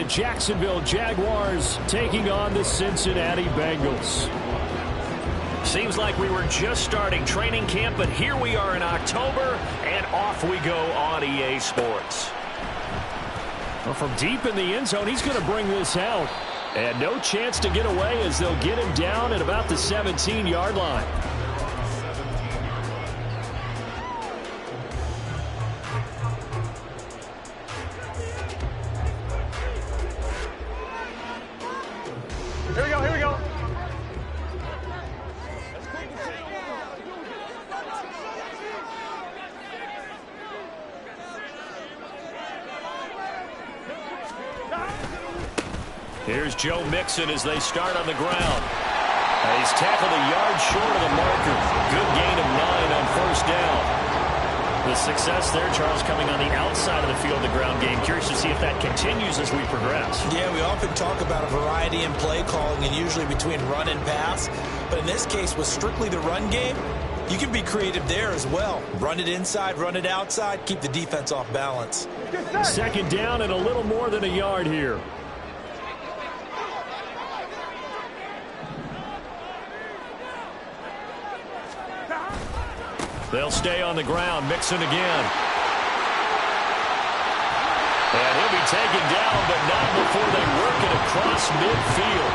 Jacksonville Jaguars taking on the Cincinnati Bengals. Seems like we were just starting training camp, but here we are in October, and off we go on EA Sports. Well, from deep in the end zone, he's going to bring this out. And no chance to get away as they'll get him down at about the 17-yard line. Here we go, here we go. Here's Joe Mixon as they start on the ground. He's tackled a yard short of the marker. Good gain of 9 on first down. The success there, Charles, coming on the outside of the field, the ground game. Curious to see if that continues as we progress. Yeah, we often talk about a variety in play calling and usually between run and pass. But in this case, with strictly the run game, you can be creative there as well. Run it inside, run it outside, keep the defense off balance. Second down and a little more than a yard here. They'll stay on the ground. Mixon again. And he'll be taken down, but not before they work it across midfield.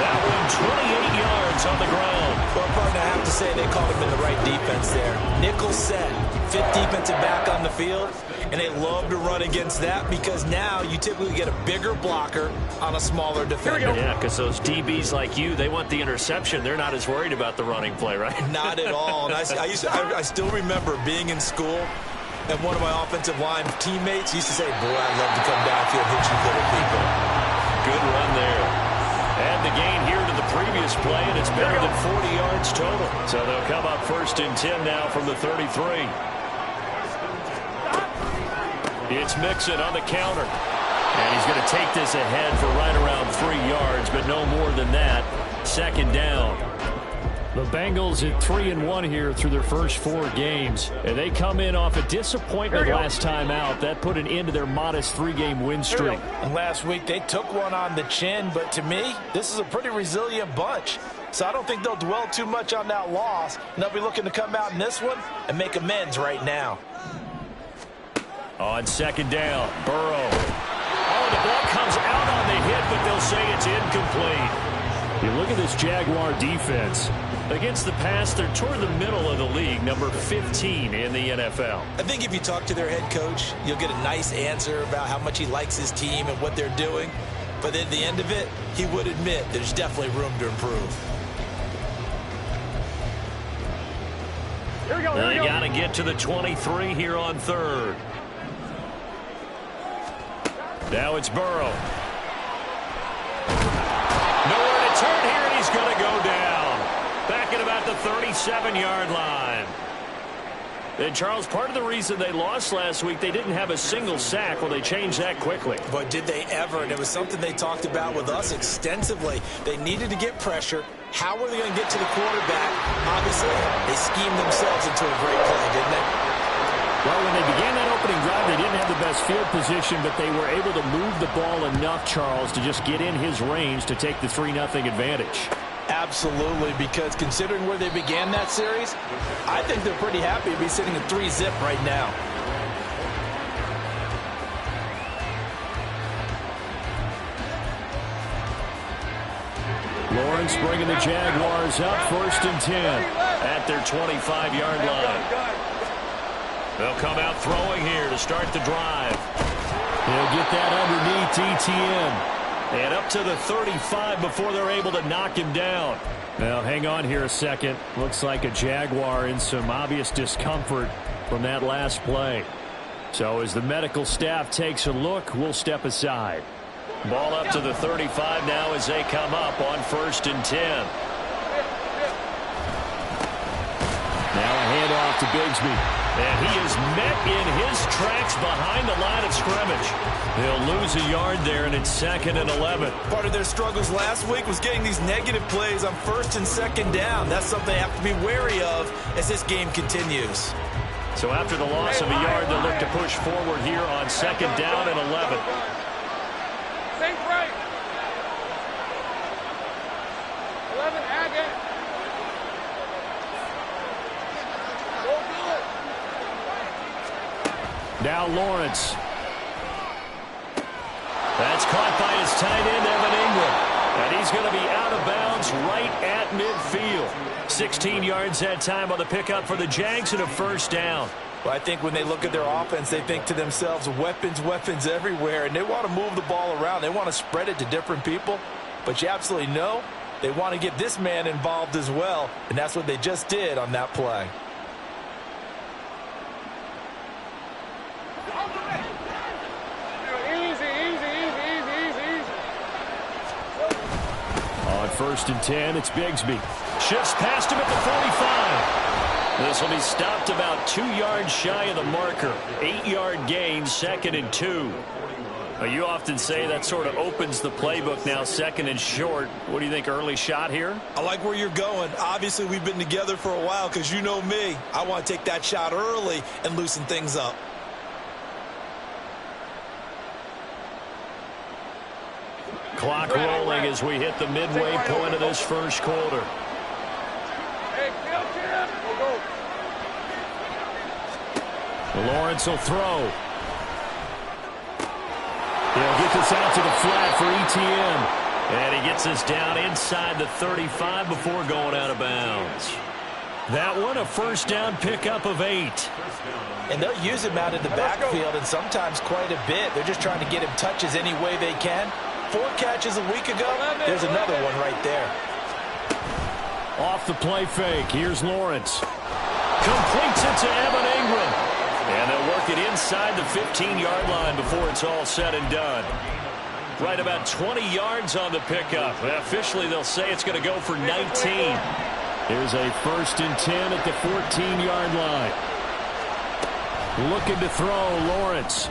That one, 28 yards on the ground. Well, partner, I have to say they called him in the right defense there. Nickel set, fifth defensive back on the field, and they love to run against that because now you typically get a bigger blocker on a smaller defender. Yeah, because those DBs like you, they want the interception. They're not as worried about the running play, right? Not at all. And I still remember being in school, and one of my offensive line teammates used to say, boy, I'd love to come downfield and hit you little people. Good run there. And the gain here to the previous play, and it's better than 40 yards total. So they'll come up 1st and 10 now from the 33. It's Mixon on the counter. And he's going to take this ahead for right around 3 yards, but no more than that. Second down. The Bengals at 3-1 here through their first 4 games. And they come in off a disappointment last time out. That put an end to their modest 3-game win streak. And last week they took one on the chin, but to me, this is a pretty resilient bunch. So I don't think they'll dwell too much on that loss. And they'll be looking to come out in this one and make amends right now. On second down, Burrow. Oh, the ball comes out on the hit, but they'll say it's incomplete. You look at this Jaguar defense. Against the pass, they're toward the middle of the league, number 15 in the NFL. I think if you talk to their head coach, you'll get a nice answer about how much he likes his team and what they're doing. But at the end of it, he would admit there's definitely room to improve. Here we go, They got to get to the 23 here on 3rd. Now it's Burrow. Nowhere to turn here, and he's going to go down. Back at about the 37-yard line. And, Charles, part of the reason they lost last week, they didn't have a single sack. Well, they changed that quickly. But did they ever? And it was something they talked about with us extensively. They needed to get pressure. How were they going to get to the quarterback? Obviously, they schemed themselves into a great play, didn't they? Well, when they began that opening drive, they didn't have the best field position, but they were able to move the ball enough, Charles, to just get in his range to take the 3-0 advantage. Absolutely, because considering where they began that series, I think they're pretty happy to be sitting at 3-zip right now. Lawrence bringing the Jaguars up 1st and 10 at their 25-yard line. They'll come out throwing here to start the drive. He'll get that underneath ETN. And up to the 35 before they're able to knock him down. Now, hang on here a second. Looks like a Jaguar in some obvious discomfort from that last play. So as the medical staff takes a look, we'll step aside. Ball up to the 35 now as they come up on 1st and 10. Now a handoff to Bigsby. And he is met in his tracks behind the line of scrimmage. They'll lose a yard there, and it's 2nd and 11. Part of their struggles last week was getting these negative plays on 1st and 2nd down. That's something they have to be wary of as this game continues. So after the loss of a yard, they'll look to push forward here on 2nd down and 11. Think right. 11, Agate. Now Lawrence. That's caught by his tight end, Evan Ingram. And he's going to be out of bounds right at midfield. 16 yards that time on the pickup for the Jags and a first down. Well, I think when they look at their offense, they think to themselves, weapons, weapons everywhere, and they want to move the ball around. They want to spread it to different people, but you absolutely know they want to get this man involved as well, and that's what they just did on that play. On 1st and 10, it's Bigsby. Shifts past him at the 45. This will be stopped about 2 yards shy of the marker. 8-yard gain, 2nd and 2. You often say that sort of opens the playbook now, 2nd and short. What do you think, early shot here? I like where you're going. Obviously, we've been together for a while because you know me. I want to take that shot early and loosen things up. Clock rolling as we hit the midway point of this first quarter. Lawrence will throw. He'll get this out to the flat for ETN. And he gets us down inside the 35 before going out of bounds. That one, a first down pickup of 8. And they'll use him out in the backfield, and sometimes quite a bit. They're just trying to get him touches any way they can. 4 catches a week ago. There's another one right there. Off the play fake. Here's Lawrence. Completes it to Evan Ingram. And they'll work it inside the 15-yard line before it's all said and done. Right about 20 yards on the pickup. Officially, they'll say it's going to go for 19. Here's a 1st and 10 at the 14-yard line. Looking to throw, Lawrence.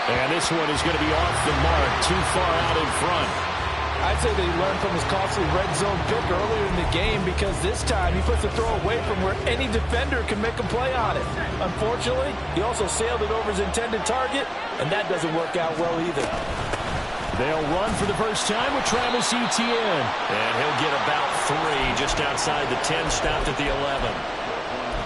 And this one is going to be off the mark, too far out in front. I'd say that he learned from his costly red zone pick earlier in the game because this time he puts the throw away from where any defender can make a play on it. Unfortunately, he also sailed it over his intended target, and that doesn't work out well either. They'll run for the first time with Travis Etienne. And he'll get about 3 just outside the 10, stopped at the 11.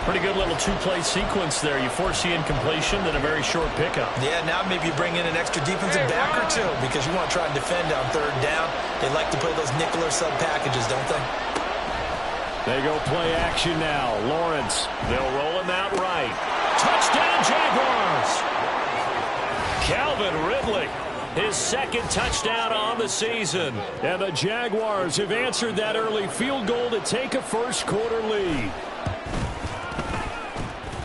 Pretty good little 2-play sequence there. You foresee incompletion, then a very short pickup. Yeah, now maybe you bring in an extra defensive back or two because you want to try and defend on 3rd down. They like to play those nickel or sub packages, don't they? They go play action now. Lawrence, they'll roll him out right. Touchdown, Jaguars! Calvin Ridley, his 2nd touchdown on the season. And the Jaguars have answered that early field goal to take a first quarter lead.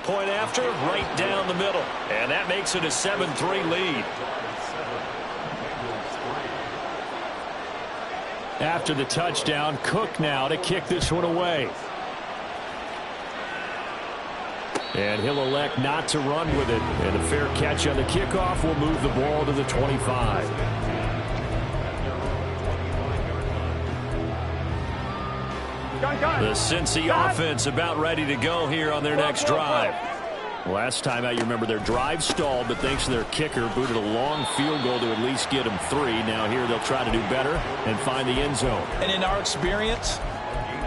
Point after, right down the middle. And that makes it a 7-3 lead. After the touchdown, Cook now to kick this one away. And he'll elect not to run with it. And a fair catch on the kickoff will move the ball to the 25. The Cincy offense about ready to go here on their next drive. Last time out, you remember their drive stalled, but thanks to their kicker, booted a long field goal to at least get them 3. Now here they'll try to do better and find the end zone. And in our experience,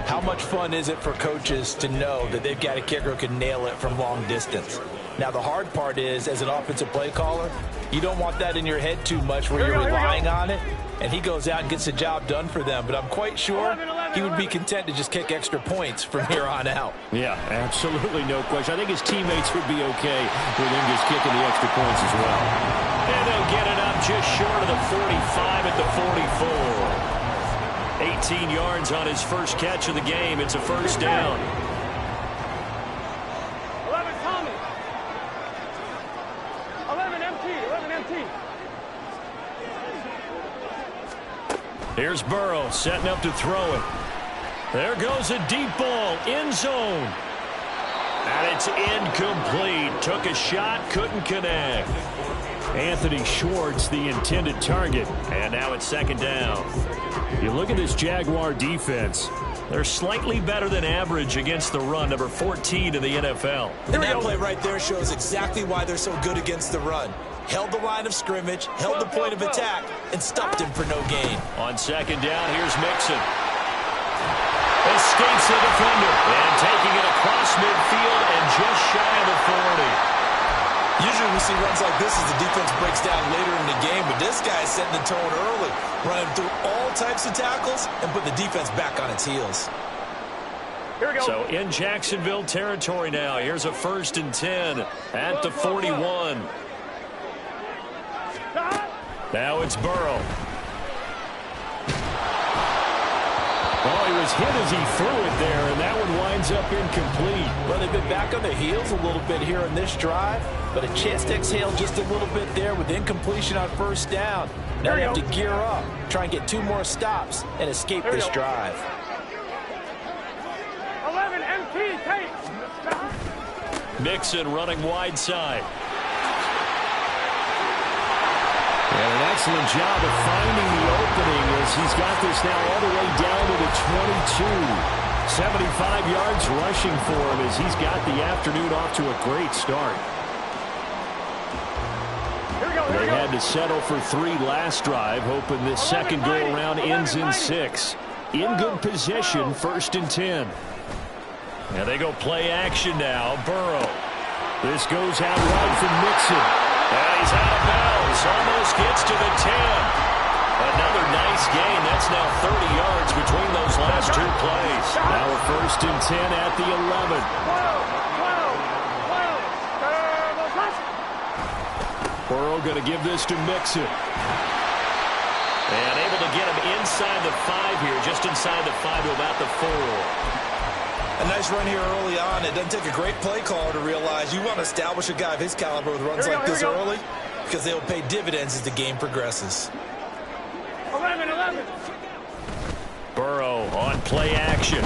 how much fun is it for coaches to know that they've got a kicker who can nail it from long distance? Now, the hard part is, as an offensive play caller, you don't want that in your head too much where you're relying on it, and he goes out and gets the job done for them. But I'm quite sure he would be content to just kick extra points from here on out. Yeah, absolutely no question. I think his teammates would be okay with him just kicking the extra points as well. And they'll get it up just short of the 45 at the 44. 18 yards on his first catch of the game. It's a first down. 11 Tommy. 11 empty. 11 empty. Here's Burrow setting up to throw it. There goes a deep ball, end zone. And it's incomplete. Took a shot, couldn't connect. Anthony Schwartz, the intended target. And now it's 2nd down. You look at this Jaguar defense. They're slightly better than average against the run, number 14 in the NFL. And that play right there shows exactly why they're so good against the run. held the line of scrimmage, held the point of attack, and stuffed him for no gain. On second down, here's Mixon. Escapes the defender, and taking it across midfield and just shy of the 40. Usually we see runs like this as the defense breaks down later in the game, but this guy is setting the tone early, running through all types of tackles and put the defense back on its heels. Here we go. So in Jacksonville territory now. Here's a 1st and 10 at the 41. Now it's Burrow. Oh, he was hit as he threw it there, and that one winds up incomplete. Well, they've been back on their heels a little bit here in this drive, but a chance to exhale just a little bit there with incompletion on 1st down. Now they have to gear up, try and get 2 more stops, and escape this drive. 11 MT, take. Mixon running wide side. And an excellent job of finding the opening as he's got this now all the way down to the 22. 75 yards rushing for him as he's got the afternoon off to a great start. They had to settle for 3 last drive, hoping this second go-around ends in 6. In good position, 1st and 10. And they go play action now. Burrow. This goes out wide from Mixon. And he's out of bounds. Almost gets to the 10. Another nice gain. That's now 30 yards between those last 2 plays. Now a 1st and 10 at the 11. 12. Burrow going to give this to Mixon. And able to get him inside the 5 here. Just inside the 5 to about the 4. A nice run here early on. It doesn't take a great play caller to realize you want to establish a guy of his caliber with runs like this early because they will pay dividends as the game progresses. 11. Burrow on play action.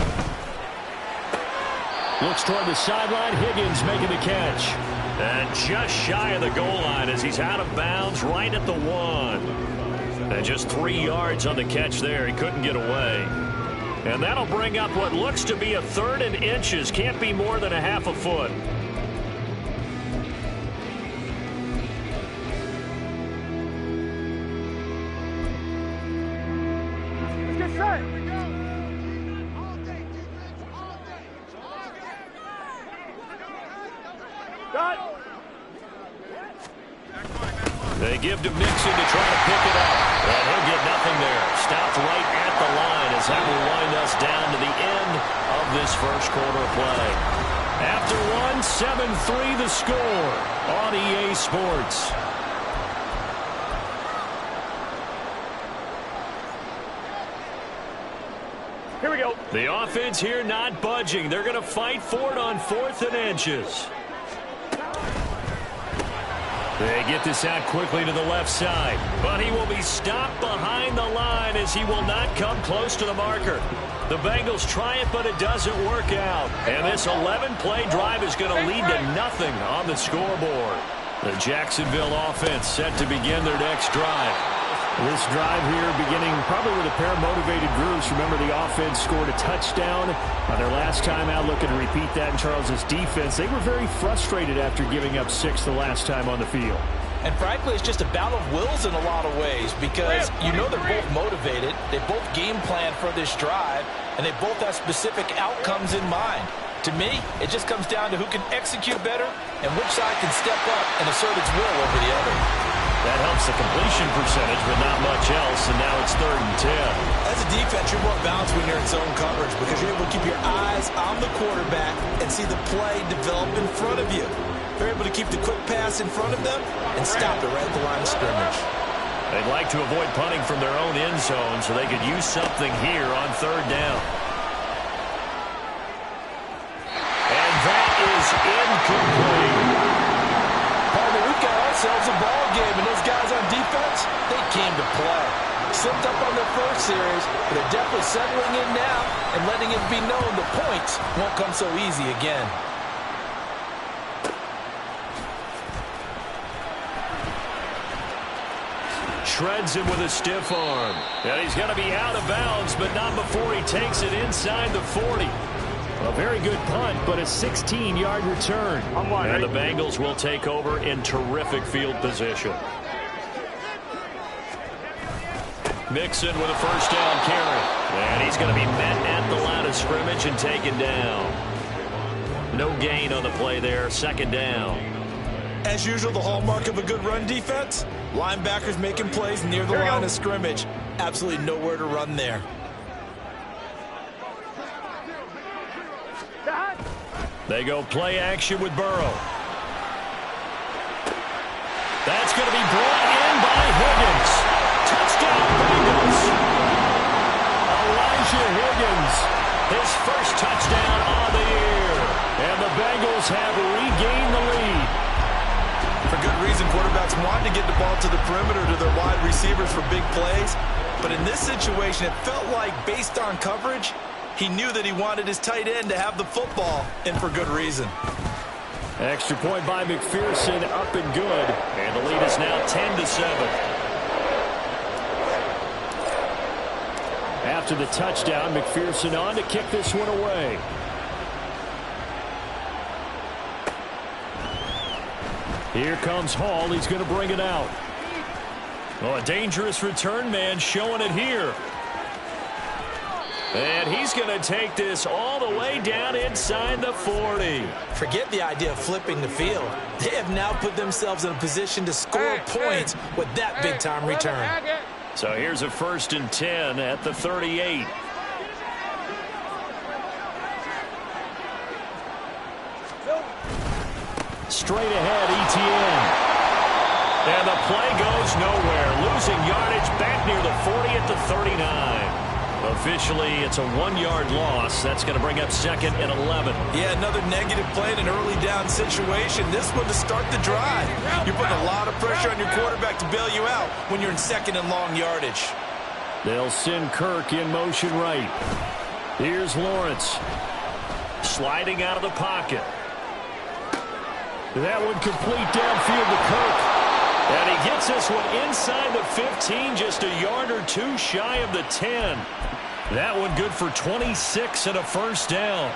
Looks toward the sideline. Higgins making the catch. And just shy of the goal line as he's out of bounds right at the 1. And just 3 yards on the catch there. He couldn't get away. And that'll bring up what looks to be a 3rd and inches. Can't be more than a half a foot. Let's get set. Got. They give to Mixon to try to pick it up. And he'll get nothing there. Stopped right at the line as that will wind us down to the end of this 1st quarter play. After 1, 7-3 the score on EA Sports. Here we go. The offense here not budging. They're going to fight for it on 4th and inches. They get this out quickly to the left side, but he will be stopped behind the line as he will not come close to the marker. The Bengals try it, but it doesn't work out. And this 11-play drive is going to lead to nothing on the scoreboard. The Jacksonville offense set to begin their next drive. This drive here beginning probably with a pair of motivated groups. Remember, the offense scored a touchdown on their last time out. Looking to repeat that in Charles's defense. They were very frustrated after giving up 6 the last time on the field. And frankly, it's just a battle of wills in a lot of ways because you know they're both motivated. They both game plan for this drive, and they both have specific outcomes in mind. To me, it just comes down to who can execute better and which side can step up and assert its will over the other. That helps the completion percentage, but not much else, and now it's 3rd and 10. As a defense, you're more balanced when you're in zone coverage because you're able to keep your eyes on the quarterback and see the play develop in front of you. They're able to keep the quick pass in front of them and stop it right at the line of scrimmage. They'd like to avoid punting from their own end zone so they could use something here on 3rd down. And that is incomplete. Partner, we've got ourselves a ball game, and those guys on defense, they came to play. Slipped up on their first series, but they're definitely settling in now and letting it be known the points won't come so easy again. Shreds him with a stiff arm. And he's going to be out of bounds, but not before he takes it inside the 40. A very good punt, but a 16-yard return. And the Bengals will take over in terrific field position. Mixon with a first down carry. And he's going to be met at the line of scrimmage and taken down. No gain on the play there. Second down. As usual, the hallmark of a good run defense, linebackers making plays near the line of scrimmage. Absolutely nowhere to run there. They go play action with Burrow. That's going to be brought in by Higgins. Touchdown, Bengals. Elijah Higgins, his first touchdown on the year. And the Bengals have regained the lead. For good reason, quarterbacks want to get the ball to the perimeter to their wide receivers for big plays. But in this situation, it felt like, based on coverage, he knew that he wanted his tight end to have the football, and for good reason. Extra point by McPherson, up and good. And the lead is now 10-7. After the touchdown, McPherson on to kick this one away. Here comes Hall. He's going to bring it out. Oh, a dangerous return man showing it here. And he's going to take this all the way down inside the 40. Forget the idea of flipping the field. They have now put themselves in a position to score points with that big-time return. So here's a 1st and 10 at the 38. Straight ahead, ETN. And the play goes nowhere. Losing yardage back near the 40 at the 39. Officially, it's a 1-yard loss. That's going to bring up 2nd and 11. Yeah, another negative play in an early down situation. This one to start the drive. You're putting a lot of pressure on your quarterback to bail you out when you're in 2nd and long yardage. They'll send Kirk in motion right. Here's Lawrence. Sliding out of the pocket. That one complete downfield to Kirk. And he gets this one inside the 15, just a yard or two shy of the 10. That one good for 26 and a first down.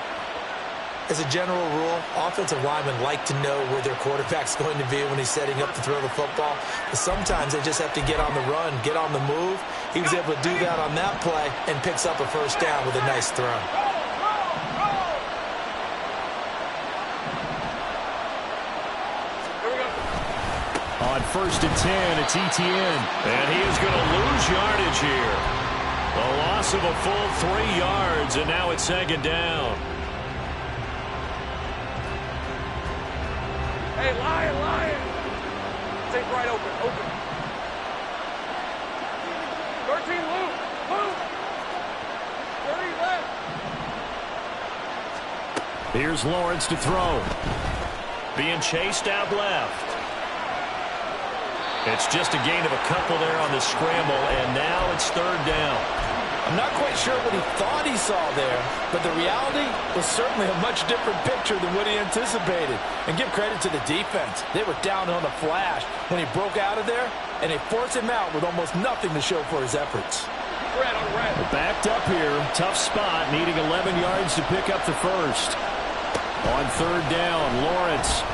As a general rule, offensive linemen like to know where their quarterback's going to be when he's setting up to throw the football. But sometimes they just have to get on the run, get on the move. He was able to do that on that play and picks up a first down with a nice throw. On 1st and 10, it's ETN. And he is going to lose yardage here. A loss of a full 3 yards, and now it's 2nd down. Hey, Lion. Take right open. 13, Luke. 30 left. Here's Lawrence to throw. Being chased out left. It's just a gain of a couple there on the scramble, and now it's 3rd down. I'm not quite sure what he thought he saw there, but the reality was certainly a much different picture than what he anticipated. And give credit to the defense. They were down on the flash when he broke out of there, and they forced him out with almost nothing to show for his efforts. Red on red. Backed up here. Tough spot, needing 11 yards to pick up the first. On 3rd down, Lawrence.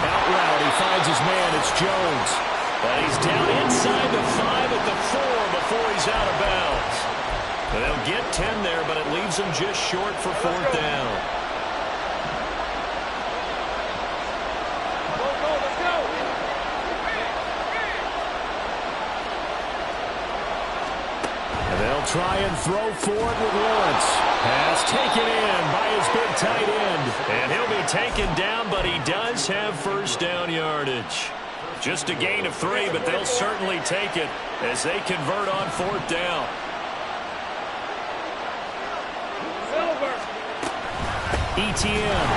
Out route, he finds his man. It's Jones. And he's down inside the 5 at the 4 before he's out of bounds. They'll get 10 there, but it leaves them just short for 4th down. Let's go. And they'll try and throw for it with Lawrence. Pass taken in by his big tight end. And he'll be taken down, but he does have first down yardage. Just a gain of 3, but they'll certainly take it as they convert on 4th down. Silver. ETN.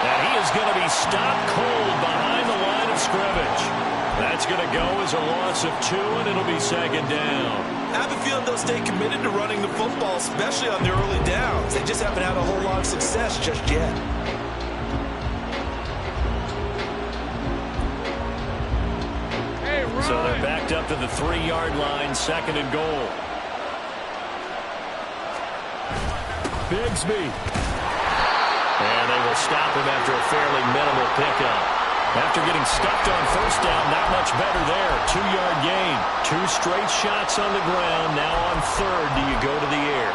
And he is going to be stopped cold behind the line of scrimmage. That's going to go as a loss of 2, and it'll be 2nd down. I have a feeling they'll stay committed to running the football, especially on the early downs. They just haven't had a whole lot of success just yet. So they're backed up to the 3-yard line, 2nd and goal. Bigsby. And they will stop him after a fairly minimal pickup. After getting stuffed on first down, not much better there. 2-yard gain. 2 straight shots on the ground. Now on third, do you go to the air?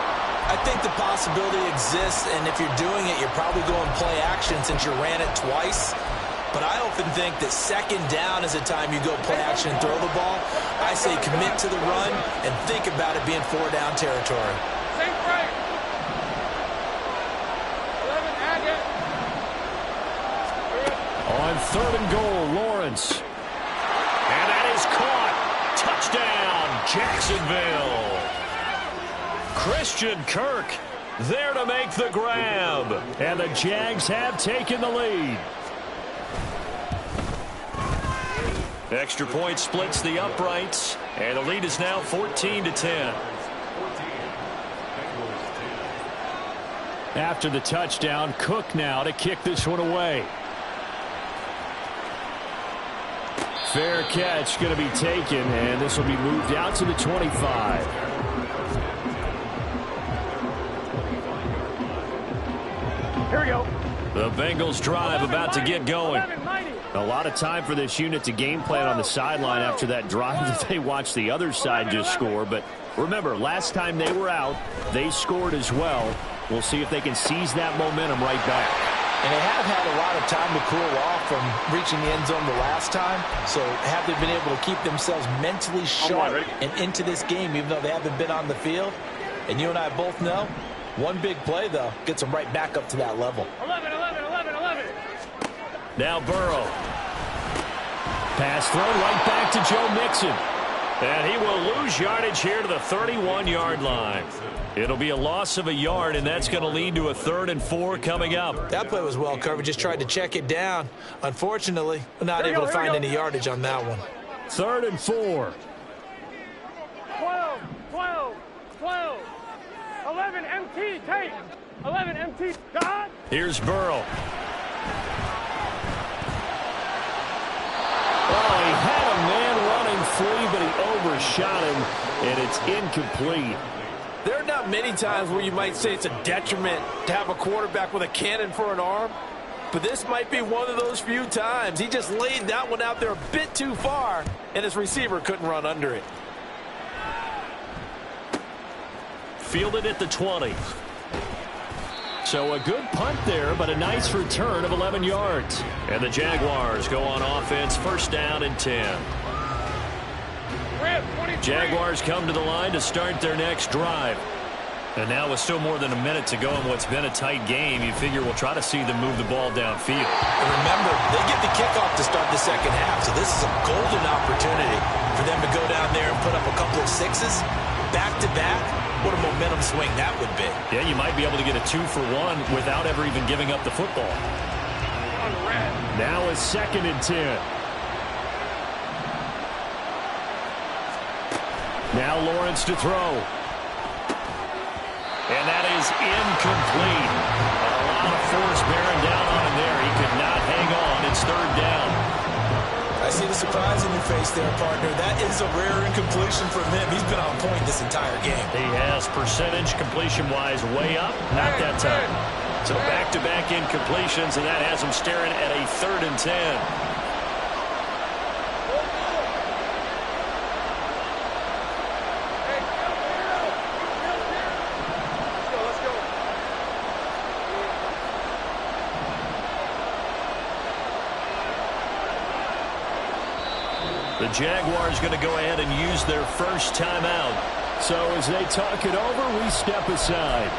I think the possibility exists, and if you're doing it, you're probably going play action since you ran it twice. But I often think that second down is the time you go play action and throw the ball. I say commit to the run and think about it being 4-down territory. Same break. 11, Agate. On third and goal, Lawrence. And that is caught. Touchdown, Jacksonville. Christian Kirk there to make the grab. And the Jags have taken the lead. Extra point splits the uprights, and the lead is now 14-10. After the touchdown, Cook now to kick this one away. Fair catch going to be taken, and this will be moved out to the 25. Here we go. The Bengals drive about to get going. A lot of time for this unit to game plan on the sideline after that drive that they watched the other side just score. But remember, last time they were out, they scored as well. We'll see if they can seize that momentum right back. And they have had a lot of time to cool off from reaching the end zone the last time. So have they been able to keep themselves mentally sharp and into this game, even though they haven't been on the field? And you and I both know, one big play, though, gets them right back up to that level. 11. Now Burrow. Pass thrown right back to Joe Mixon. And he will lose yardage here to the 31-yard line. It'll be a loss of a yard, and that's going to lead to a 3rd and 4 coming up. That play was well covered. Just tried to check it down. Unfortunately, we're not able to find any yardage on that one. 3rd and 4. 12. 11 MT, take. 11 MT, God. Here's Burrow. Oh, he had a man running free, but he overshot him, and it's incomplete. There are not many times where you might say it's a detriment to have a quarterback with a cannon for an arm, but this might be one of those few times. He just laid that one out there a bit too far, and his receiver couldn't run under it. Fielded at the 20. So a good punt there, but a nice return of 11 yards. And the Jaguars go on offense, 1st down and 10. Jaguars come to the line to start their next drive. And now with still more than a minute to go in what's been a tight game, you figure we'll try to see them move the ball downfield. And remember, they get the kickoff to start the second half, so this is a golden opportunity for them to go down there and put up a couple of sixes back-to-back. What a momentum swing that would be. Yeah, you might be able to get a 2-for-1 without ever even giving up the football. Now a 2nd and 10. Now Lawrence to throw. And that is incomplete. A lot of force bearing down on him there. He could not hang on. It's 3rd down. I see the surprise in your face there, partner. That is a rare incompletion from him. He's been on point this entire game. He has percentage completion-wise way up. Not that time. So back-to-back incompletions, and that has him staring at a 3rd and 10. The Jaguars going to go ahead and use their first timeout. So as they talk it over, we step aside.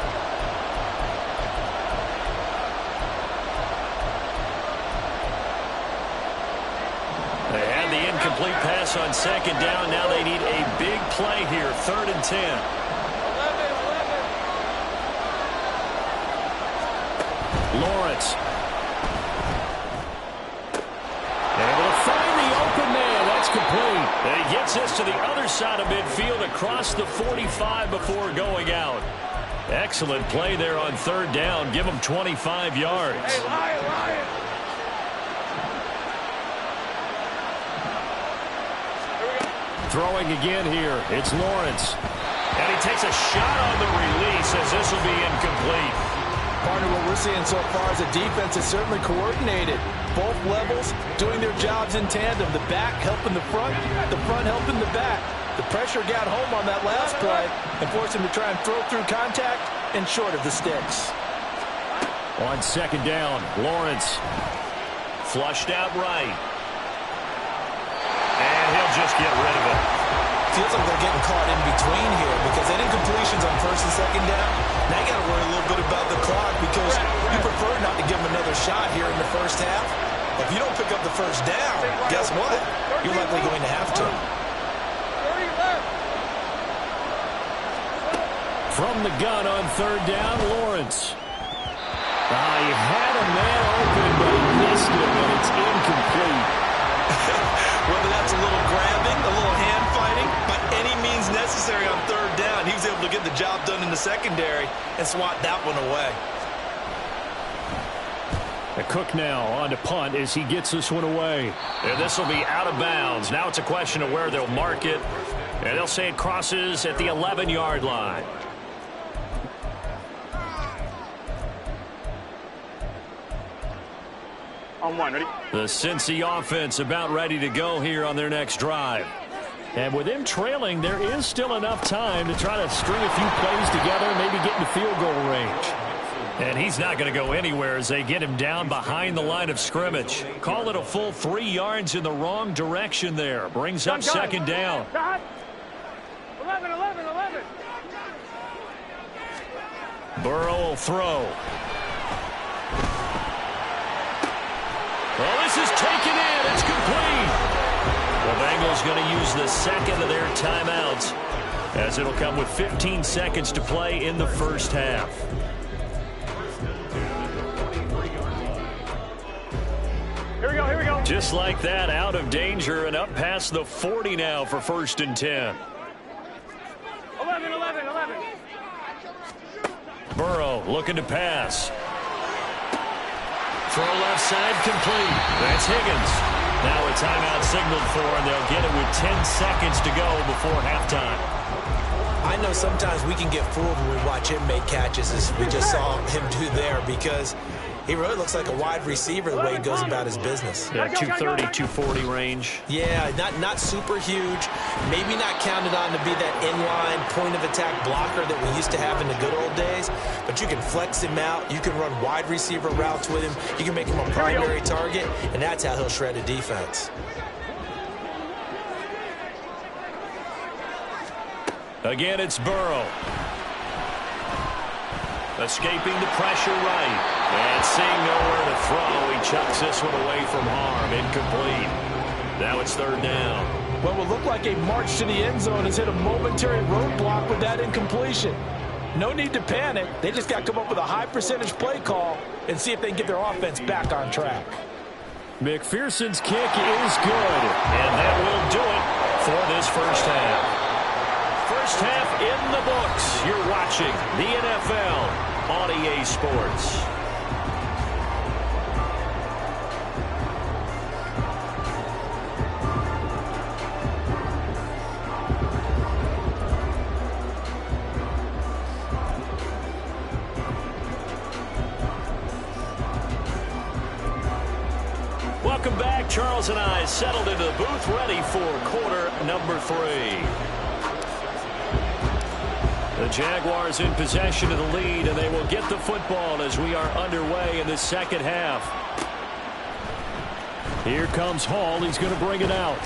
They had the incomplete pass on 2nd down. Now they need a big play here. 3rd and 10. 11. Lawrence. Able to find the open man. That's complete. And he gets this to the other side of midfield across the 45 before going out. Excellent play there on 3rd down. Give him 25 yards. Hey, Lion. Throwing again here. It's Lawrence. And he takes a shot on the release as this will be incomplete. Partner, what we're seeing so far is the defense is certainly coordinated. Both levels doing their jobs in tandem. The back helping the front helping the back. The pressure got home on that last play and forced him to try and throw through contact and short of the sticks. On second down, Lawrence flushed out right. And he'll just get rid of it. Feels like they're getting caught in between here because they did incompletions on first and second down. Now you got to worry a little bit about the clock because you prefer not to give them another shot here in the first half. If you don't pick up the first down, guess what? You're likely going to have to. From the gun on third down, Lawrence. He had a man open, but he missed it, and it's incomplete. Whether that's a little grabbing, a little hand fighting, by any means necessary on third down, he was able to get the job done in the secondary and swat that one away. Cook now on to punt as he gets this one away. And this will be out of bounds. Now it's a question of where they'll mark it. And they'll say it crosses at the 11-yard line. On one, ready? The Cincy offense about ready to go here on their next drive. And with them trailing, there is still enough time to try to string a few plays together, maybe get into field goal range. And he's not going to go anywhere as they get him down behind the line of scrimmage. Call it a full 3 yards in the wrong direction there. Brings up second down. 11. Burrow will throw. Well, this is taken in. It's complete. The Bengals going to use the second of their timeouts as it'll come with 15 seconds to play in the first half. Here we go. Just like that, out of danger and up past the 40 now for first and 10. 11. Burrow looking to pass. Throw left side complete. That's Higgins. Now a timeout signaled for, and they'll get it with 10 seconds to go before halftime. I know sometimes we can get fooled when we watch him make catches as we just saw him do there because he really looks like a wide receiver the way he goes about his business. Yeah, 230, 240 range. Yeah, not super huge. Maybe not counted on to be that inline point-of-attack blocker that we used to have in the good old days. But you can flex him out. You can run wide receiver routes with him. You can make him a primary target, and that's how he'll shred a defense. Again, it's Burrow. Escaping the pressure right. And seeing nowhere to throw, he chucks this one away from harm. Incomplete. Now it's third down. What will look like a march to the end zone has hit a momentary roadblock with that incompletion. No need to panic. They just got to come up with a high percentage play call and see if they can get their offense back on track. McPherson's kick is good. And that will do it for this first half. First half in the books. You're watching the NFL on EA Sports. Welcome back. Charles and I settled into the booth ready for quarter number 3. The Jaguars in possession of the lead, and they will get the football as we are underway in the second half. Here comes Hall. He's going to bring it out.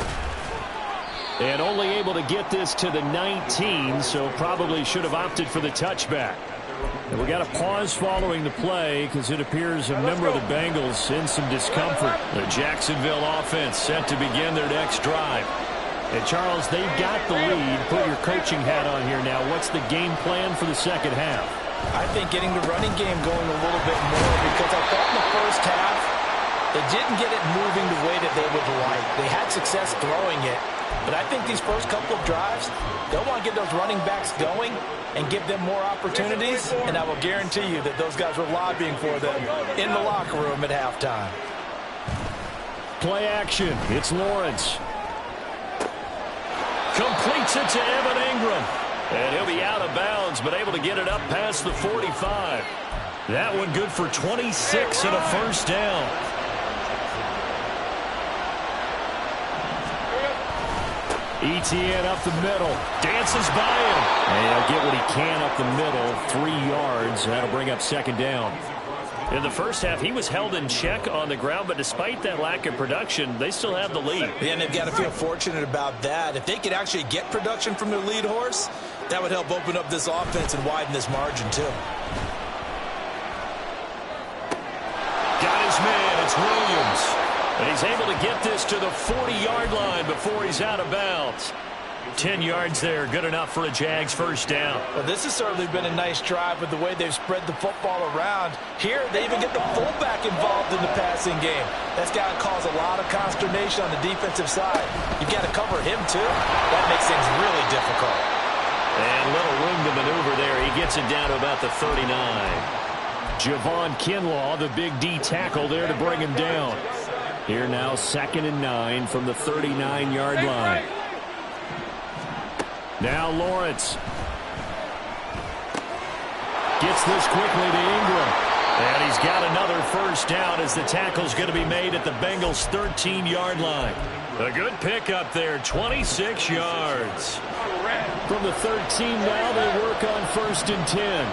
And only able to get this to the 19, so probably should have opted for the touchback. And we got a pause following the play because it appears a member of the Bengals in some discomfort. The Jacksonville offense set to begin their next drive. And Charles, they've got the lead. Put your coaching hat on here now. What's the game plan for the second half? I think getting the running game going a little bit more because I thought in the first half they didn't get it moving the way that they would like. They had success throwing it. But I think these first couple of drives, they'll want to get those running backs going and give them more opportunities. And I will guarantee you that those guys were lobbying for them in the locker room at halftime. Play action. It's Lawrence. Completes it to Evan Ingram. And he'll be out of bounds, but able to get it up past the 45. That one good for 26 and a first down. ETN up the middle. Dances by him. And he'll get what he can up the middle. 3 yards. That'll bring up second down. In the first half, he was held in check on the ground, but despite that lack of production, they still have the lead. Yeah, and they've got to feel fortunate about that. If they could actually get production from their lead horse, that would help open up this offense and widen this margin, too. Got his man. It's Williams. And he's able to get this to the 40-yard line before he's out of bounds. 10 yards there, good enough for a Jags first down. Well, this has certainly been a nice drive with the way they've spread the football around. Here, they even get the fullback involved in the passing game. That's got to cause a lot of consternation on the defensive side. You've got to cover him, too. That makes things really difficult. And little room to maneuver there. He gets it down to about the 39. Javon Kinlaw, the big D tackle there to bring him down. Here now, 2nd and 9 from the 39-yard line. Now Lawrence gets this quickly to Ingram. And he's got another first down as the tackle's going to be made at the Bengals' 13-yard line. A good pickup there, 26 yards. From the 13 now, they work on 1st and 10.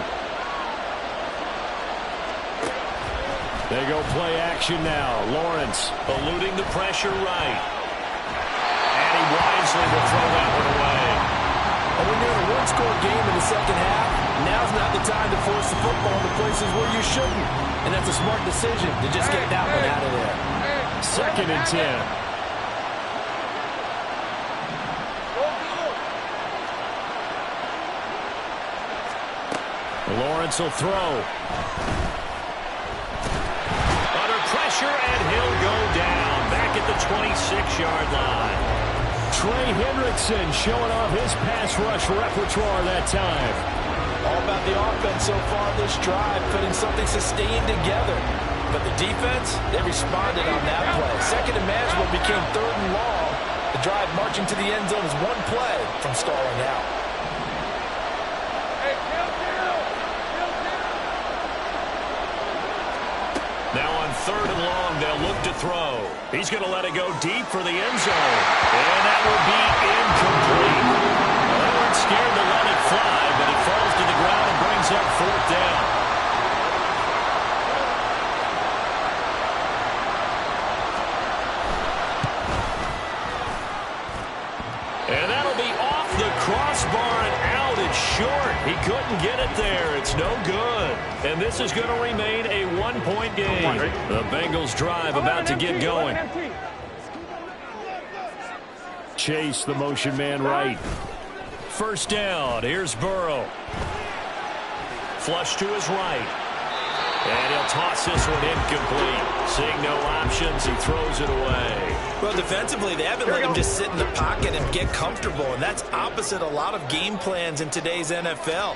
They go play action now. Lawrence eluding the pressure right. And he wisely will throw that one away. And when you're in a one-score game in the second half, now's not the time to force the football into places where you shouldn't. And that's a smart decision to just get that one out of there. 2nd and 10. Lawrence will throw. Under pressure, and he'll go down. Back at the 26-yard line. Trey Hendrickson showing off his pass rush repertoire that time. All about the offense so far this drive, putting something sustained together. But the defense, they responded on that play. 2nd and manageable became 3rd and long. The drive marching to the end zone is one play from stalling out. Now on 3rd and long, they'll look to throw. He's going to let it go deep for the end zone. And that will be incomplete. They weren't scared to let it fly, but it falls to the ground and brings up 4th down. And that'll be off the crossbar and out. It's short. He couldn't get it there. It's no good. And this is going to remain a one-point game. The Bengals drive about to get going. Chase, the motion man right. First down. Here's Burrow. Flush to his right. And he'll toss this one incomplete. Seeing no options, he throws it away. Well, defensively, they haven't let him just sit in the pocket and get comfortable, and that's opposite a lot of game plans in today's NFL.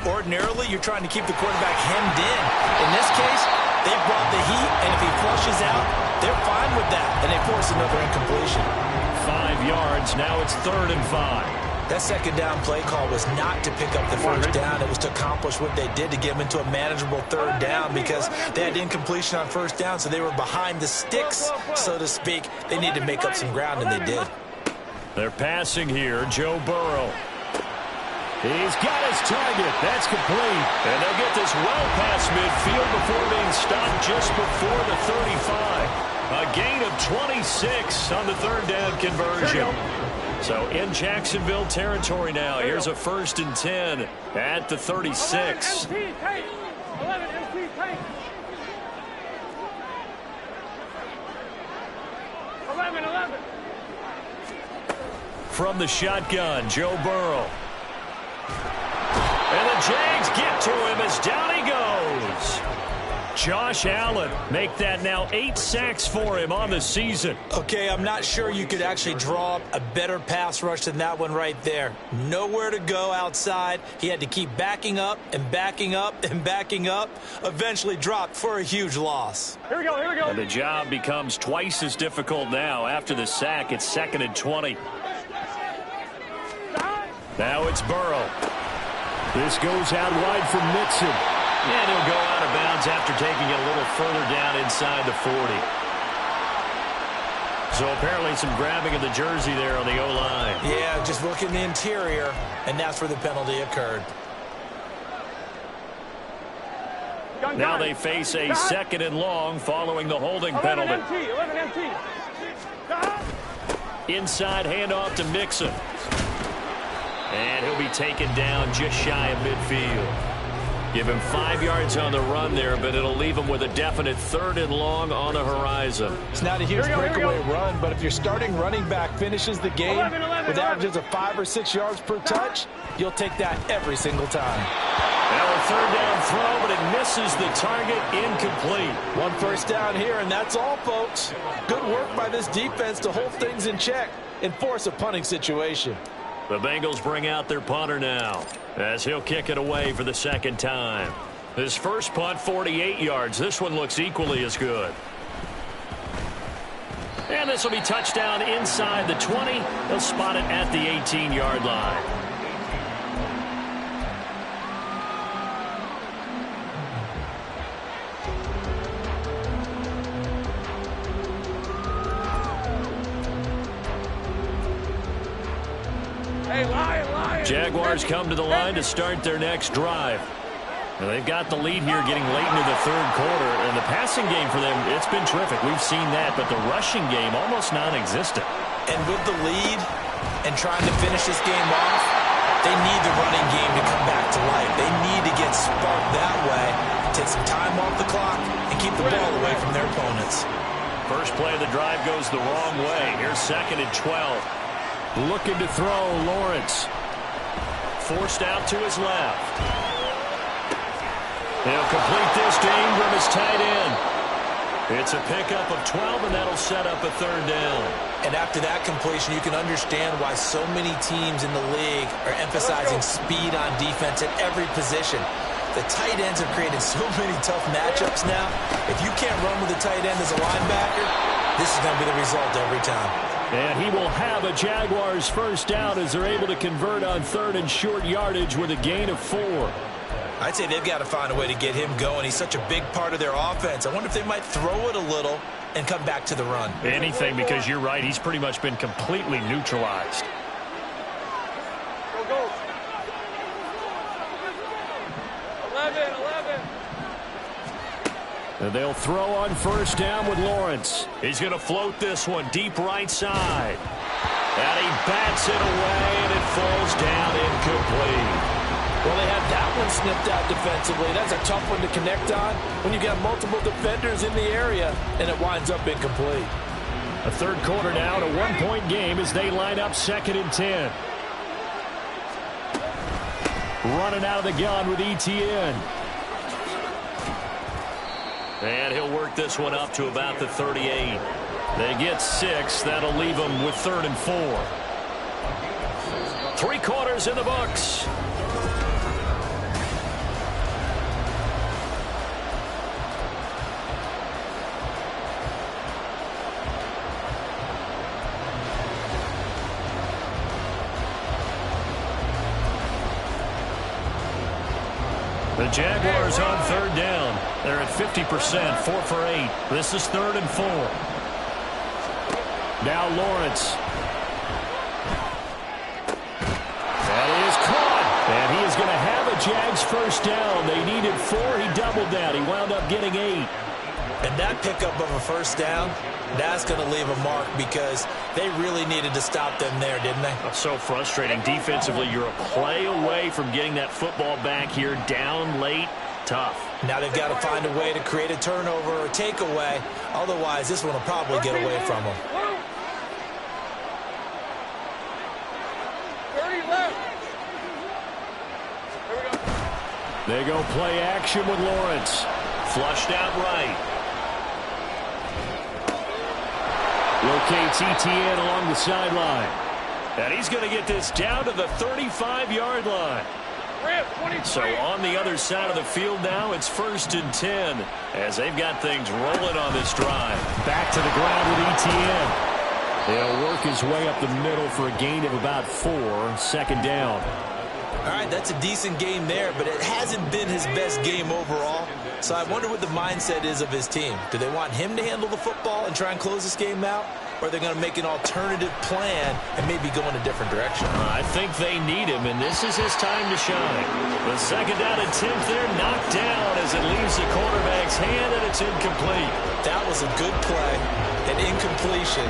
Ordinarily, you're trying to keep the quarterback hemmed in. In this case, they brought the heat, and if he flushes out, they're fine with that, and they force another incompletion. 5 yards. Now it's 3rd and 5. That 2nd down play call was not to pick up the first down. It was to accomplish what they did to get them into a manageable 3rd down because they had incompletion on 1st down, so they were behind the sticks, so to speak. They needed to make up some ground, and they did. They're passing here. Joe Burrow. He's got his target. That's complete. And they'll get this well past midfield before being stopped just before the 35. A gain of 26 on the 3rd down conversion. So in Jacksonville territory now. Here's a 1st and 10 at the 36. From the shotgun, Joe Burrow. And the Jags get to him as down he goes. Josh Allen, make that now 8 sacks for him on the season. Okay, I'm not sure you could actually draw up a better pass rush than that one right there. Nowhere to go outside. He had to keep backing up and backing up and backing up. Eventually dropped for a huge loss. Here we go, here we go. And the job becomes twice as difficult now. After the sack, it's 2nd and 20. Now it's Burrow. This goes out wide for Mixon. And he'll go out of bounds after taking it a little further down inside the 40. So apparently some grabbing of the jersey there on the O-line. Yeah, just look in the interior, and that's where the penalty occurred. Now they face a 2nd and long following the holding penalty. 11 MT. Inside handoff to Mixon. And he'll be taken down just shy of midfield. Give him 5 yards on the run there, but it'll leave him with a definite 3rd and long on the horizon. It's not a huge breakaway run, but if your starting running back finishes the game with averages of 5 or 6 yards per touch, you'll take that every single time. Now a 3rd down throw, but it misses the target, incomplete. 1 first down here, and that's all, folks. Good work by this defense to hold things in check and force a punting situation. The Bengals bring out their punter now, as he'll kick it away for the 2nd time. His first punt, 48 yards. This one looks equally as good. And this will be touchdown inside the 20. They'll spot it at the 18-yard line. Jaguars come to the line to start their next drive. Now they've got the lead here getting late into the 3rd quarter, and the passing game for them, it's been terrific. We've seen that, but the rushing game almost non-existent. And with the lead and trying to finish this game off, they need the running game to come back to life. They need to get sparked that way, take some time off the clock, and keep the ball away from their opponents. First play of the drive goes the wrong way. Here's 2nd and 12. Looking to throw, Lawrence. Forced out to his left. He'll complete this to Ingram as tight end. It's a pickup of 12, and that'll set up a 3rd down. And after that completion, you can understand why so many teams in the league are emphasizing speed on defense at every position. The tight ends have created so many tough matchups now. If you can't run with a tight end as a linebacker, this is going to be the result every time. And he will have a Jaguars first down as they're able to convert on 3rd and short yardage with a gain of 4. I'd say they've got to find a way to get him going. He's such a big part of their offense. I wonder if they might throw it a little and come back to the run. Anything, because you're right. He's pretty much been completely neutralized. Go. 11. And they'll throw on first down with Lawrence. He's going to float this one deep right side. And he bats it away, and it falls down incomplete. Well, they had that one snipped out defensively. That's a tough one to connect on when you got multiple defenders in the area, and it winds up incomplete. A 3rd quarter now, a 1-point game as they line up 2nd and 10. Running out of the gun with ETN. And he'll work this one up to about the 38. They get 6. That'll leave them with 3rd and 4. 3 quarters in the books. The Jaguars on 3rd down. They're at 50%, 4 for 8. This is 3rd and 4. Now Lawrence. That is caught. And he is going to have a Jags first down. They needed 4. He doubled that. He wound up getting 8. And that pickup of a first down, that's going to leave a mark because they really needed to stop them there, didn't they? That's so frustrating. Defensively, you're a play away from getting that football back here down late. Tough. Now they've got to find a way to create a turnover or takeaway. Otherwise, this one will probably get away from them. 30 left. There we go. They go play action with Lawrence. Flushed out right. Locates ETN along the sideline. And he's going to get this down to the 35-yard line. So on the other side of the field now, it's 1st and 10 as they've got things rolling on this drive. Back to the ground with ETN. He'll work his way up the middle for a gain of about 4, 2nd down. All right, that's a decent game there, but it hasn't been his best game overall. So I wonder what the mindset is of his team. Do they want him to handle the football and try and close this game out? Or are they going to make an alternative plan and maybe go in a different direction? I think they need him, and this is his time to shine. The 2nd down attempt there knocked down as it leaves the quarterback's hand, and it's incomplete. That was a good play, an incompletion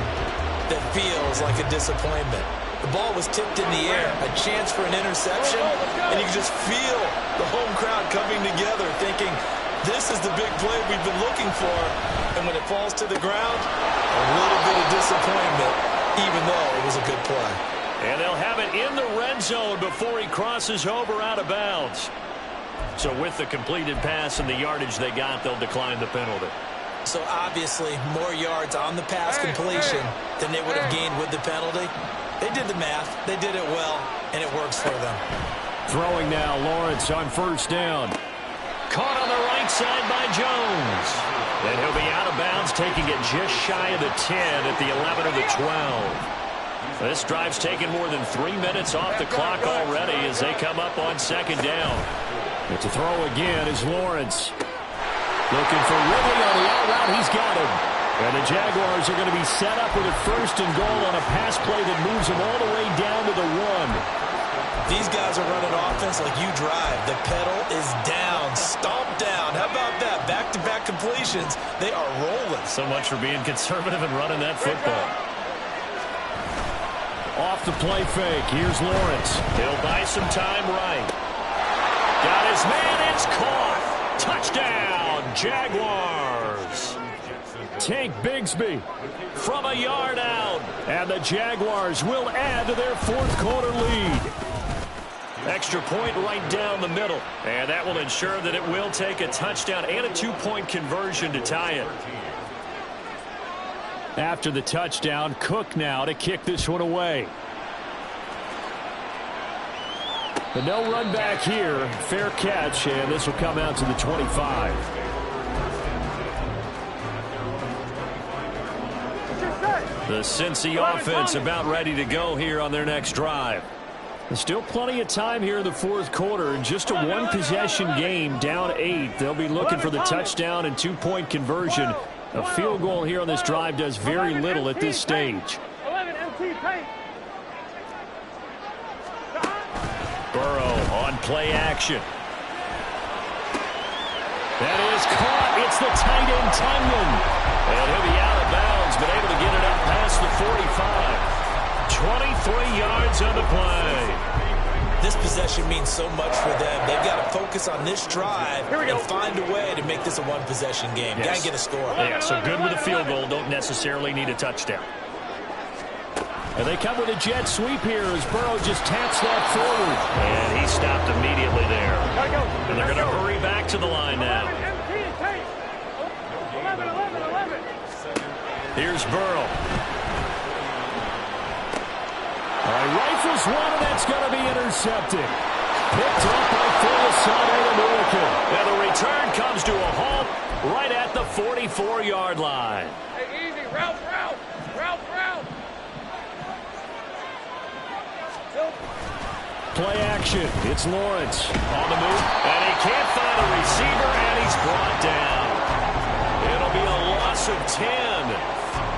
that feels like a disappointment. The ball was tipped in the air, a chance for an interception, and you can just feel the home crowd coming together thinking, this is the big play we've been looking for. And when it falls to the ground, a little bit of disappointment, even though it was a good play. And they'll have it in the red zone before he crosses over out of bounds. So with the completed pass and the yardage they got, they'll decline the penalty. So obviously more yards on the pass completion than they would have gained with the penalty. They did the math. They did it well, and it works for them. Throwing now, Lawrence on 1st down. Caught on the right side by Jones. And he'll be out of bounds, taking it just shy of the 10 at the 11 or the 12. This drive's taken more than 3 minutes off the clock already as they come up on 2nd down. But to throw again is Lawrence. Looking for Ridley on the out route. He's got him. And the Jaguars are going to be set up with a 1st and goal on a pass play that moves them all the way down to the 1. These guys are running offense like you drive. The pedal is down, stomped down. How about that? Back-to-back completions. They are rolling. So much for being conservative and running that football. Off the play fake. Here's Lawrence. He'll buy some time right. Got his man. It's caught. Touchdown, Jaguars. Tank Bigsby from a yard out. And the Jaguars will add to their 4th quarter lead. Extra point right down the middle. And that will ensure that it will take a touchdown and a 2-point conversion to tie it. After the touchdown, Cook now to kick this one away. The no run back here. Fair catch, and this will come out to the 25. The Cincy offense about ready to go here on their next drive. There's still plenty of time here in the 4th quarter. In just a 1-possession game, down 8. They'll be looking for the touchdown and 2-point conversion. A field goal here on this drive does very little at this stage. Burrow on play action. That is caught. It's the tight end, Tunyon. And he'll be out of bounds, but able to get it up past the 45. 23 yards on the play. This possession means so much for them. They've got to focus on this drive and find a way to make this a 1-possession game. Yes. Got to get a score. Yeah, so good with a field goal. Don't necessarily need a touchdown. And they come with a jet sweep here as Burrow just taps that forward. And he stopped immediately there. And they're going to hurry back to the line now. Here's Burrow. All right, rifles one, and that's going to be intercepted. Picked up by Fulasano American. And the return comes to a halt right at the 44-yard line. Hey, easy. Route. Play action. It's Lawrence on the move. And he can't find a receiver, and he's brought down. It'll be a loss of 10.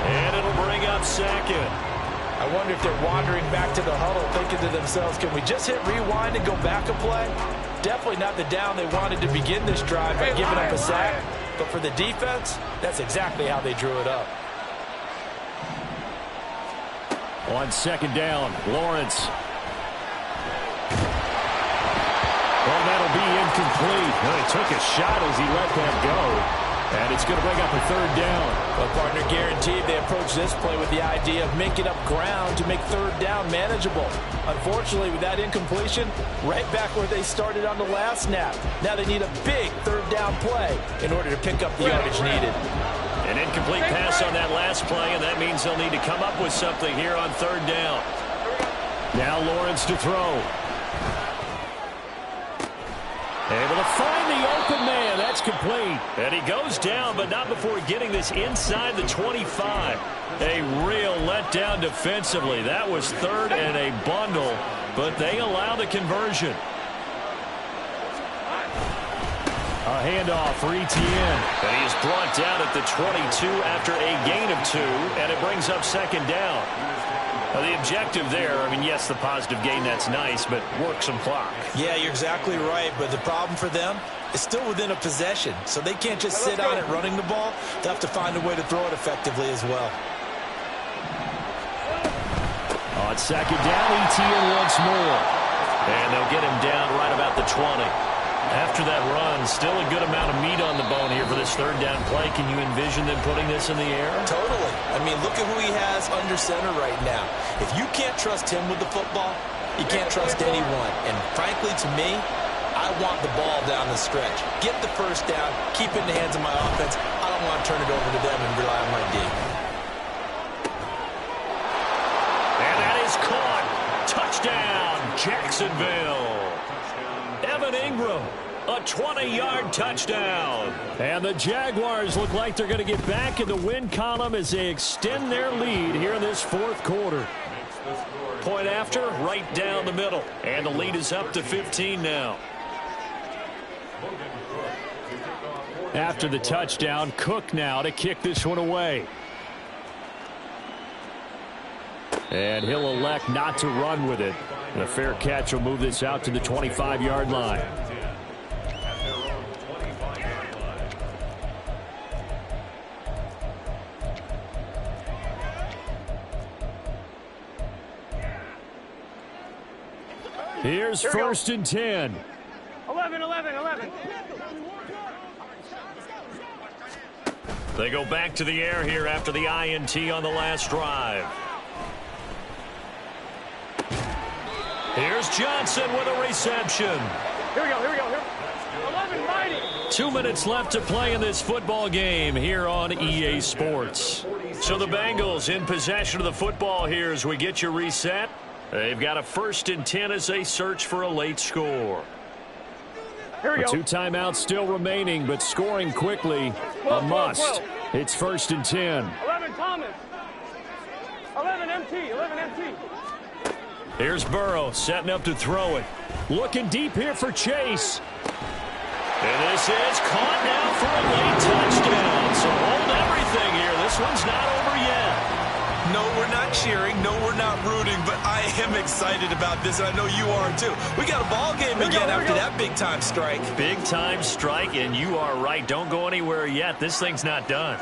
And it'll bring up 2nd. I wonder if they're wandering back to the huddle thinking to themselves, can we just hit rewind and go back a play? Definitely not the down they wanted to begin this drive by giving up a sack. But for the defense, that's exactly how they drew it up. On 2nd down, Lawrence. Well, that'll be incomplete. Well, he took a shot as he let that go. And it's going to bring up a 3rd down. Well, partner, guaranteed they approach this play with the idea of making up ground to make 3rd down manageable. Unfortunately, with that incompletion, right back where they started on the last snap. Now they need a big 3rd down play in order to pick up the yardage needed. An incomplete pass on that last play, and that means they'll need to come up with something here on 3rd down. Now Lawrence to throw. Able to find the open man. That's complete. And he goes down, but not before getting this inside the 25. A real letdown defensively. That was third and a bundle, but they allow the conversion. A handoff for Etienne. And he is brought down at the 22 after a gain of 2, and it brings up second down. Now, the objective there, I mean, yes, the positive gain, that's nice, but work some clock. Yeah, you're exactly right, but the problem for them is still within a possession, so they can't just sit on it running the ball. They have to find a way to throw it effectively as well. On second down, Etienne once more. And they'll get him down right about the 20. After that run, still a good amount of meat on the bone here for this third down play. Can you envision them putting this in the air? Totally. I mean, look at who he has under center right now. If you can't trust him with the football, you can't trust anyone. And frankly, to me, I want the ball down the stretch. Get the first down, keep it in the hands of my offense. I don't want to turn it over to them and rely on my D. And that is caught. Touchdown, Jacksonville. Evan Ingram, a 20-yard touchdown. And the Jaguars look like they're going to get back in the win column as they extend their lead here in this fourth quarter. Point after, right down the middle. And the lead is up to 15 now. After the touchdown, Cook now to kick this one away. And he'll elect not to run with it. And a fair catch will move this out to the 25-yard line. Here's first and 10. 11. They go back to the air here after the INT on the last drive. Here's Johnson with a reception. Here we go. 11, mighty. 2 minutes left to play in this football game here on EA Sports. So the Bengals in possession of the football here as we get you reset. They've got a first and 10 as they search for a late score. Here we go. 2 timeouts still remaining, but scoring quickly a must. It's first and 10. 11, Thomas. 11, MT. Here's Burrow setting up to throw it. Looking deep here for Chase. And this is caught now for a late touchdown. So hold everything here. This one's not over yet. No, we're not cheering. No, we're not rooting, but I am excited about this, and I know you are too. We got a ball game again after that big-time strike. Big-time strike, and you are right. Don't go anywhere yet. This thing's not done.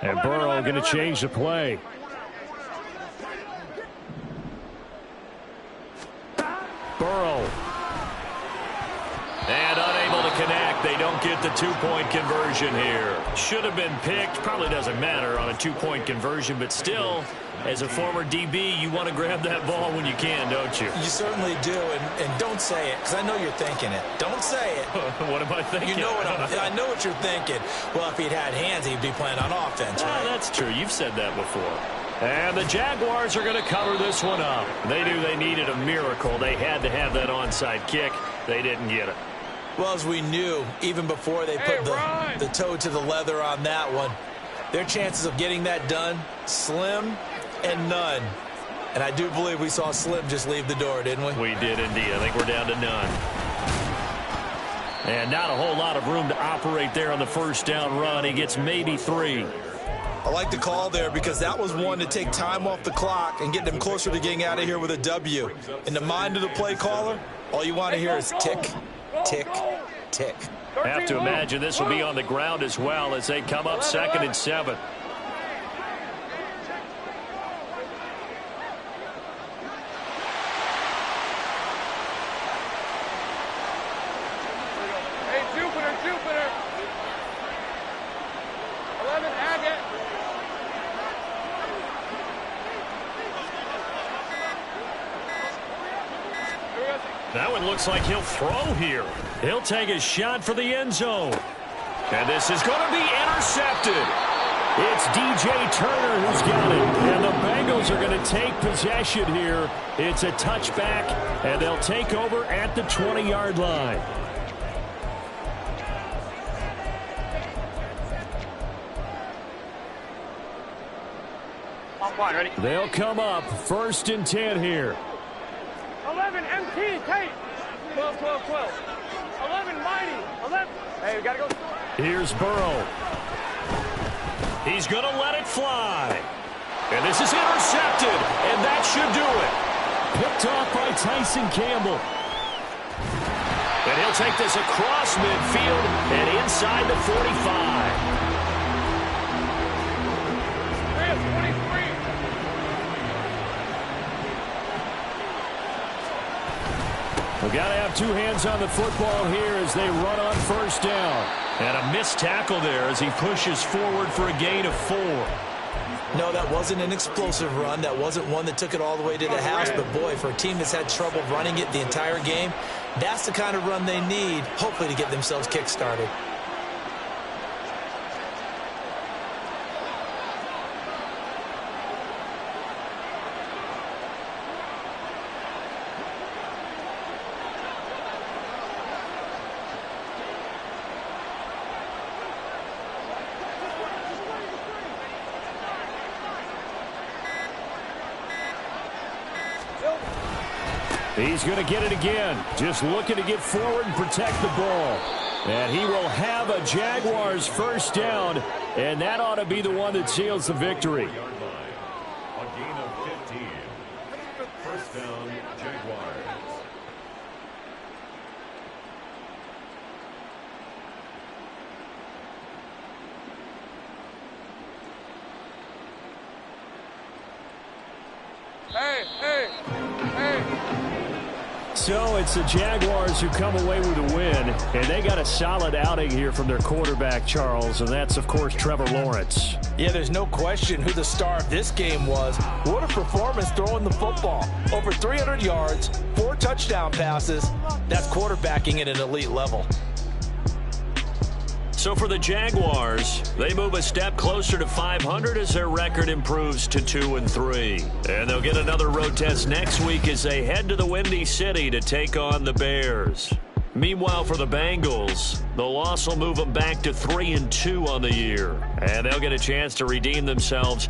And Burrow going to change the play. Burrow. And unable to connect. They don't get the 2-point conversion here. Should have been picked. Probably doesn't matter on a 2-point conversion, but still, as a former DB, you want to grab that ball when you can, don't you? You certainly do, and don't say it, because I know you're thinking it. Don't say it. What am I thinking? You know what I know what you're thinking. Well, if he'd had hands, he'd be playing on offense, right? That's true. You've said that before. And the Jaguars are going to cover this one up. They knew they needed a miracle. They had to have that onside kick. They didn't get it. Well, as we knew, even before they put the toe to the leather on that one, their chances of getting that done, slim and none. And I do believe we saw Slim just leave the door, didn't we? We did indeed. I think we're down to none. And not a whole lot of room to operate there on the first down run. He gets maybe 3. I like the call there because that was one to take time off the clock and get them closer to getting out of here with a W. In the mind of the play caller, all you want to hear is tick, tick, tick. Have to imagine this will be on the ground as well as they come up 2nd and 7. Jupiter. 11, Agate. That one looks like he'll throw here. He'll take a shot for the end zone. And this is going to be intercepted. It's DJ Turner who's got it. And the Bengals are going to take possession here. It's a touchback, and they'll take over at the 20-yard line. Ready? They'll come up 1st and 10 here. 11, MT, Tate. 12, 12, 12. 11, Mighty. 11. Hey, we got to go. Here's Burrow. He's going to let it fly. And this is intercepted, and that should do it. Picked off by Tyson Campbell. And he'll take this across midfield and inside the 45. We've got to have two hands on the football here as they run on 1st down. And a missed tackle there as he pushes forward for a gain of 4. No, that wasn't an explosive run. That wasn't one that took it all the way to the house. But, boy, for a team that's had trouble running it the entire game, that's the kind of run they need, hopefully, to get themselves kick-started. He's going to get it again. Just looking to get forward and protect the ball. And he will have a Jaguars 1st down, and that ought to be the one that seals the victory. A gain of 15. 1st down, Jaguars. So it's the Jaguars who come away with a win, and they got a solid outing here from their quarterback, Charles, and that's, of course, Trevor Lawrence. Yeah, there's no question who the star of this game was. What a performance throwing the football. Over 300 yards, 4 touchdown passes. That's quarterbacking at an elite level. So for the Jaguars, they move a step closer to 500 as their record improves to 2-3. And they'll get another road test next week as they head to the Windy City to take on the Bears. Meanwhile, for the Bengals, the loss will move them back to 3-2 on the year. And they'll get a chance to redeem themselves